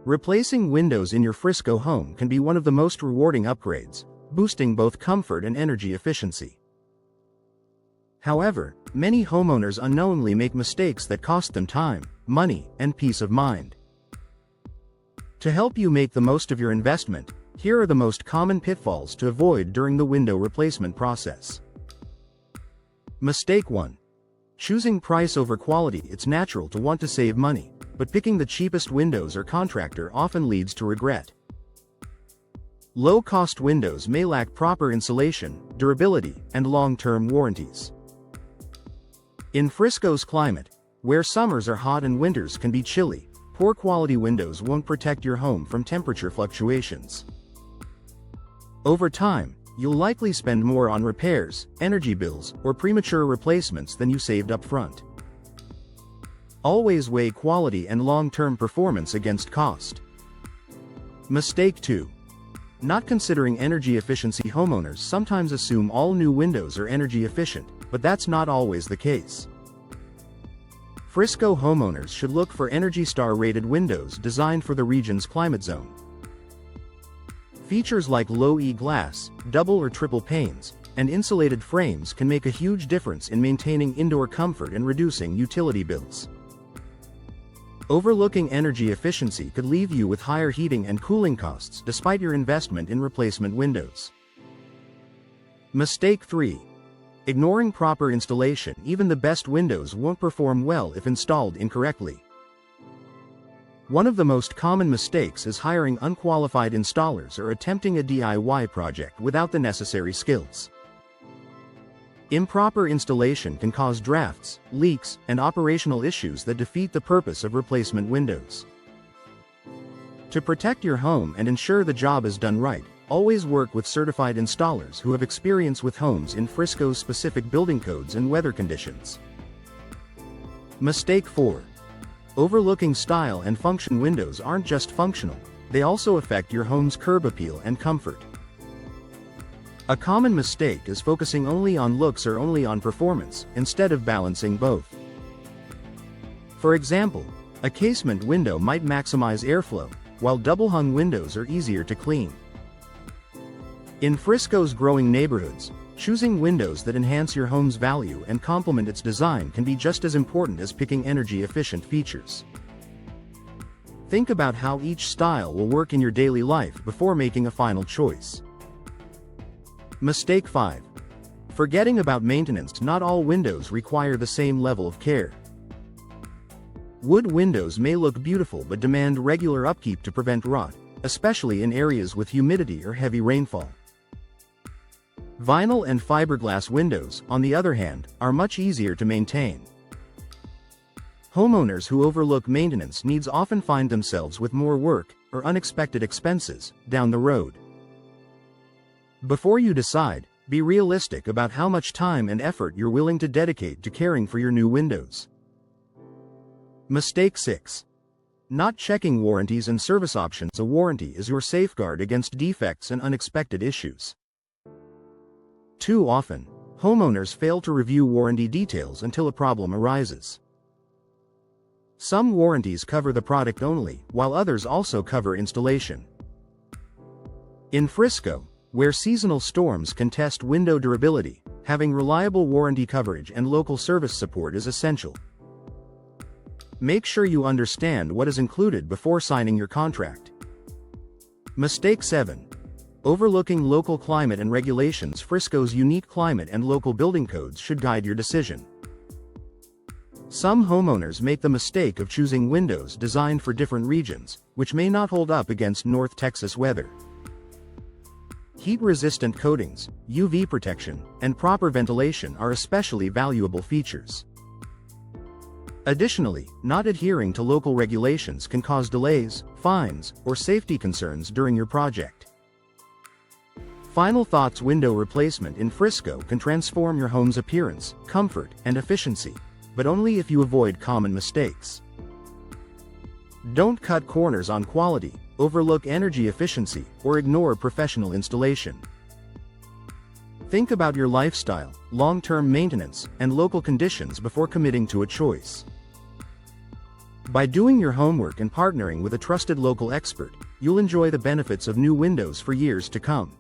Replacing windows in your Frisco home can be one of the most rewarding upgrades, boosting both comfort and energy efficiency. However, many homeowners unknowingly make mistakes that cost them time, money, and peace of mind. To help you make the most of your investment, here are the most common pitfalls to avoid during the window replacement process. Mistake 1. Choosing price over quality. It's natural to want to save money, but picking the cheapest windows or contractor often leads to regret. Low-cost windows may lack proper insulation, durability, and long-term warranties. In Frisco's climate, where summers are hot and winters can be chilly, poor quality windows won't protect your home from temperature fluctuations. Over time, you'll likely spend more on repairs, energy bills, or premature replacements than you saved up front. Always weigh quality and long-term performance against cost. Mistake 2. Not considering energy efficiency. Homeowners sometimes assume all new windows are energy efficient, but that's not always the case. Frisco homeowners should look for Energy Star-rated windows designed for the region's climate zone. Features like low E glass, double or triple panes, and insulated frames can make a huge difference in maintaining indoor comfort and reducing utility bills. Overlooking energy efficiency could leave you with higher heating and cooling costs despite your investment in replacement windows. Mistake 3. Ignoring proper installation. Even the best windows won't perform well if installed incorrectly. One of the most common mistakes is hiring unqualified installers or attempting a DIY project without the necessary skills. Improper installation can cause drafts, leaks, and operational issues that defeat the purpose of replacement windows. To protect your home and ensure the job is done right, always work with certified installers who have experience with homes in Frisco's specific building codes and weather conditions. Mistake 4. Overlooking style and function. Windows aren't just functional, they also affect your home's curb appeal and comfort. A common mistake is focusing only on looks or only on performance, instead of balancing both. For example, a casement window might maximize airflow, while double-hung windows are easier to clean. In Frisco's growing neighborhoods, choosing windows that enhance your home's value and complement its design can be just as important as picking energy-efficient features. Think about how each style will work in your daily life before making a final choice. Mistake 5. Forgetting about maintenance. Not all windows require the same level of care. Wood windows may look beautiful but demand regular upkeep to prevent rot, especially in areas with humidity or heavy rainfall. Vinyl and fiberglass windows, on the other hand, are much easier to maintain. Homeowners who overlook maintenance needs often find themselves with more work, or unexpected expenses, down the road. Before you decide, be realistic about how much time and effort you're willing to dedicate to caring for your new windows. Mistake 6. Not checking warranties and service options. A warranty is your safeguard against defects and unexpected issues. Too often, homeowners fail to review warranty details until a problem arises. Some warranties cover the product only, while others also cover installation. In Frisco, where seasonal storms can test window durability, having reliable warranty coverage and local service support is essential. Make sure you understand what is included before signing your contract. Mistake 7. Overlooking local climate and regulations. Frisco's unique climate and local building codes should guide your decision. Some homeowners make the mistake of choosing windows designed for different regions, which may not hold up against North Texas weather. Heat-resistant coatings, UV protection, and proper ventilation are especially valuable features. Additionally, not adhering to local regulations can cause delays, fines, or safety concerns during your project. Final thoughts. Window replacement in Frisco can transform your home's appearance, comfort, and efficiency, but only if you avoid common mistakes. Don't cut corners on quality, overlook energy efficiency, or ignore professional installation. Think about your lifestyle, long-term maintenance, and local conditions before committing to a choice. By doing your homework and partnering with a trusted local expert, you'll enjoy the benefits of new windows for years to come.